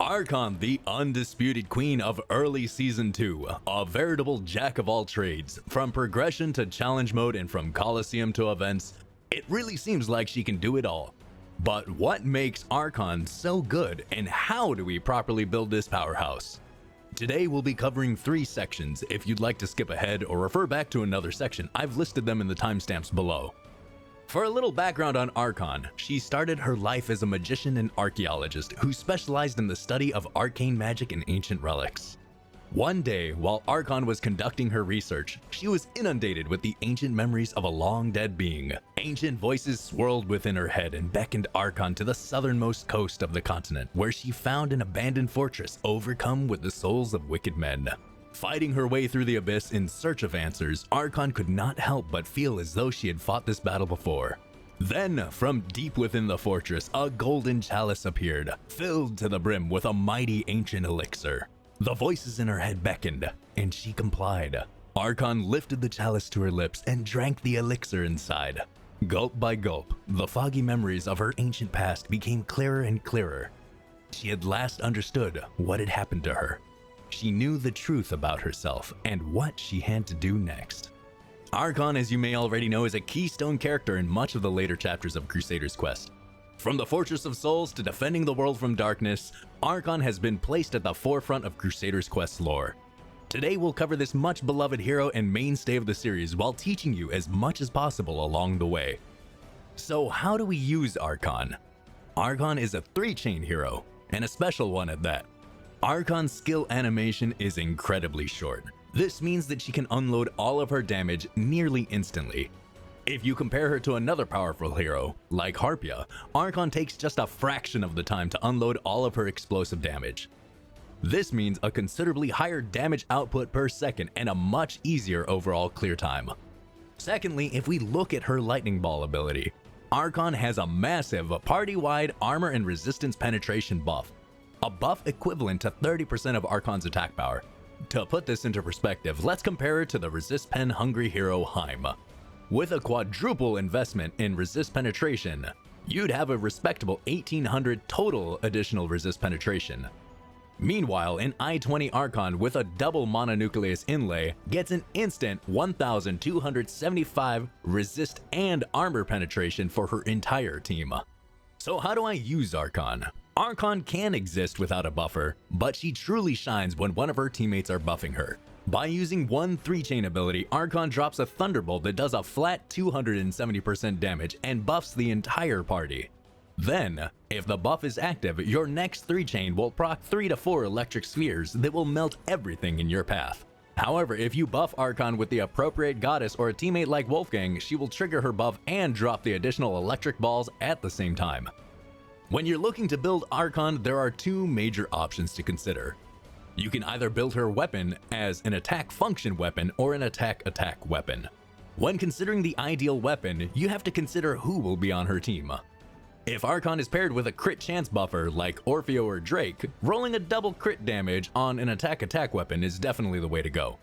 Archon, the undisputed queen of early Season 2, a veritable jack of all trades. From progression to challenge mode and from Coliseum to events, it really seems like she can do it all. But what makes Archon so good, and how do we properly build this powerhouse? Today we'll be covering 3 sections. If you'd like to skip ahead or refer back to another section, I've listed them in the timestamps below. For a little background on Archon, she started her life as a magician and archaeologist who specialized in the study of arcane magic and ancient relics. One day, while Archon was conducting her research, she was inundated with the ancient memories of a long-dead being. Ancient voices swirled within her head and beckoned Archon to the southernmost coast of the continent, where she found an abandoned fortress overcome with the souls of wicked men. Fighting her way through the abyss in search of answers, Archon could not help but feel as though she had fought this battle before. Then, from deep within the fortress, a golden chalice appeared, filled to the brim with a mighty ancient elixir. The voices in her head beckoned, and she complied. Archon lifted the chalice to her lips and drank the elixir inside. Gulp by gulp, the foggy memories of her ancient past became clearer and clearer. She had last understood what had happened to her. She knew the truth about herself and what she had to do next. Archon, as you may already know, is a keystone character in much of the later chapters of Crusaders' quest. From the Fortress of Souls to defending the world from darkness, Archon has been placed at the forefront of Crusaders' quest lore. Today we'll cover this much beloved hero and mainstay of the series while teaching you as much as possible along the way. So how do we use Archon? Archon is a 3-chain hero, and a special one at that. Archon's skill animation is incredibly short. This means that she can unload all of her damage nearly instantly. If you compare her to another powerful hero, like Harpia, Archon takes just a fraction of the time to unload all of her explosive damage. This means a considerably higher damage output per second and a much easier overall clear time. Secondly, if we look at her lightning ball ability, Archon has a massive party-wide armor and resistance penetration buff, a buff equivalent to 30% of Archon's attack power. To put this into perspective, let's compare her to the resist pen hungry hero Heim. With a quadruple investment in resist penetration, you'd have a respectable 1800 total additional resist penetration. Meanwhile, an I-20 Archon with a double mononucleus inlay gets an instant 1275 resist and armor penetration for her entire team. So how do I use Archon? Archon can exist without a buffer, but she truly shines when one of her teammates are buffing her. By using one 3-chain ability, Archon drops a Thunderbolt that does a flat 270% damage and buffs the entire party. Then, if the buff is active, your next 3-chain will proc 3 to 4 electric spheres that will melt everything in your path. However, if you buff Archon with the appropriate goddess or a teammate like Wolfgang, she will trigger her buff and drop the additional electric balls at the same time. When you're looking to build Archon, there are 2 major options to consider. You can either build her weapon as an attack function weapon or an attack weapon. When considering the ideal weapon, you have to consider who will be on her team. If Archon is paired with a crit chance buffer like Orfeo or Drake, rolling a double crit damage on an attack weapon is definitely the way to go.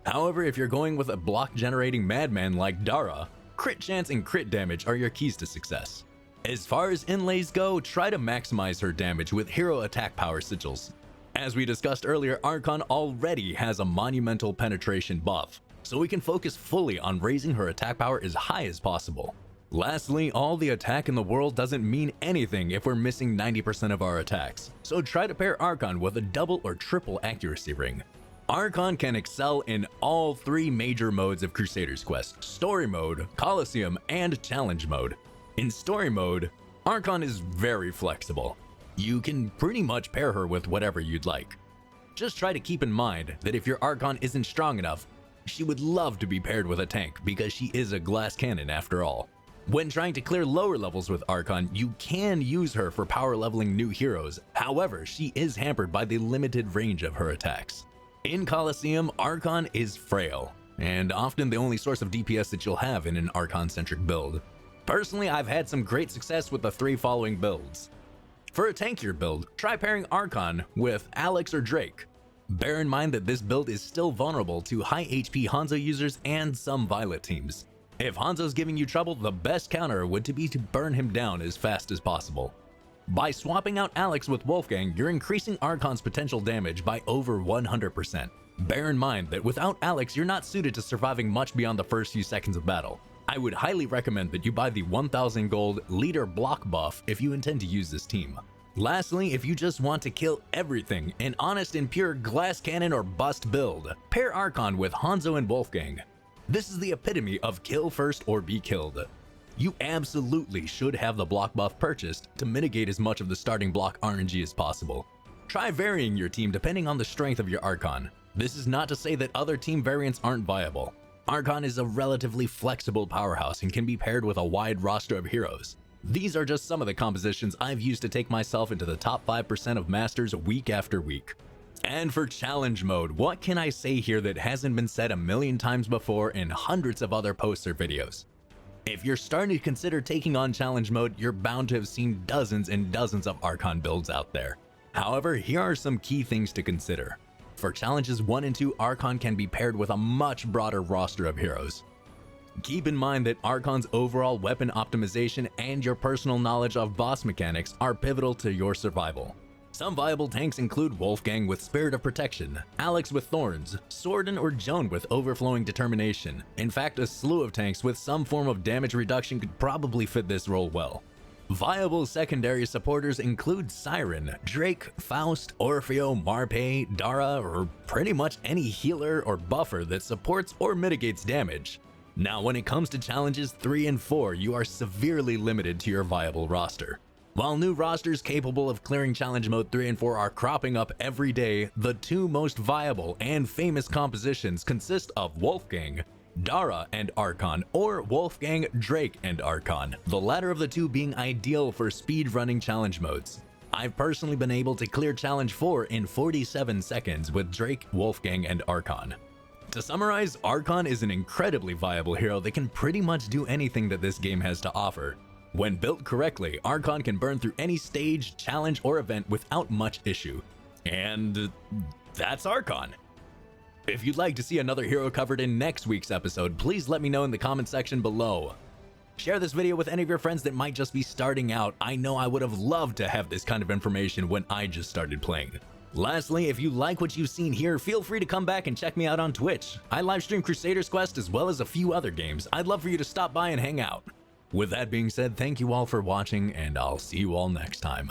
However, if you're going with a block generating madman like Dara, crit chance and crit damage are your keys to success. As far as inlays go, try to maximize her damage with hero attack power sigils. As we discussed earlier, Archon already has a monumental penetration buff, so we can focus fully on raising her attack power as high as possible. Lastly, all the attack in the world doesn't mean anything if we're missing 90% of our attacks, so try to pair Archon with a double or triple accuracy ring. Archon can excel in all 3 major modes of Crusaders Quest: Story Mode, Coliseum, and Challenge Mode. In Story Mode, Archon is very flexible. You can pretty much pair her with whatever you'd like. Just try to keep in mind that if your Archon isn't strong enough, she would love to be paired with a tank because she is a glass cannon after all. When trying to clear lower levels with Archon, you can use her for power leveling new heroes. However, she is hampered by the limited range of her attacks. In Coliseum, Archon is frail, and often the only source of DPS that you'll have in an Archon-centric build. Personally, I've had some great success with the 3 following builds. For a tankier build, try pairing Archon with Alex or Drake. Bear in mind that this build is still vulnerable to high HP Hanzo users and some Violet teams. If Hanzo's giving you trouble, the best counter would be to burn him down as fast as possible. By swapping out Alex with Wolfgang, you're increasing Archon's potential damage by over 100%. Bear in mind that without Alex, you're not suited to surviving much beyond the first few seconds of battle. I would highly recommend that you buy the 1000 gold leader block buff if you intend to use this team. Lastly, if you just want to kill everything, an honest and pure glass cannon or bust build, pair Archon with Hanzo and Wolfgang. This is the epitome of kill first or be killed. You absolutely should have the block buff purchased to mitigate as much of the starting block RNG as possible. Try varying your team depending on the strength of your Archon. This is not to say that other team variants aren't viable. Archon is a relatively flexible powerhouse and can be paired with a wide roster of heroes. These are just some of the compositions I've used to take myself into the top 5% of masters week after week. And for challenge mode, what can I say here that hasn't been said a million times before in hundreds of other posts or videos? If you're starting to consider taking on challenge mode, you're bound to have seen dozens and dozens of Archon builds out there. However, here are some key things to consider. For challenges 1 and 2, Archon can be paired with a much broader roster of heroes. Keep in mind that Archon's overall weapon optimization and your personal knowledge of boss mechanics are pivotal to your survival. Some viable tanks include Wolfgang with Spirit of Protection, Alex with Thorns, Sordin or Joan with Overflowing Determination. In fact, a slew of tanks with some form of damage reduction could probably fit this role well. Viable secondary supporters include Siren, Drake, Faust, Orfeo, Marpe, Dara, or pretty much any healer or buffer that supports or mitigates damage. Now, when it comes to challenges 3 and 4, you are severely limited to your viable roster. While new rosters capable of clearing challenge mode 3 and 4 are cropping up every day, the two most viable and famous compositions consist of Wolfgang, Dara and Archon, or Wolfgang, Drake and Archon, the latter of the two being ideal for speedrunning challenge modes. I've personally been able to clear challenge 4 in 47 seconds with Drake, Wolfgang and Archon. To summarize, Archon is an incredibly viable hero that can pretty much do anything that this game has to offer. When built correctly, Archon can burn through any stage, challenge, or event without much issue. And that's Archon. If you'd like to see another hero covered in next week's episode, please let me know in the comment section below. Share this video with any of your friends that might just be starting out. I know I would have loved to have this kind of information when I just started playing. Lastly, if you like what you've seen here, feel free to come back and check me out on Twitch. I livestream Crusaders Quest as well as a few other games. I'd love for you to stop by and hang out. With that being said, thank you all for watching, and I'll see you all next time.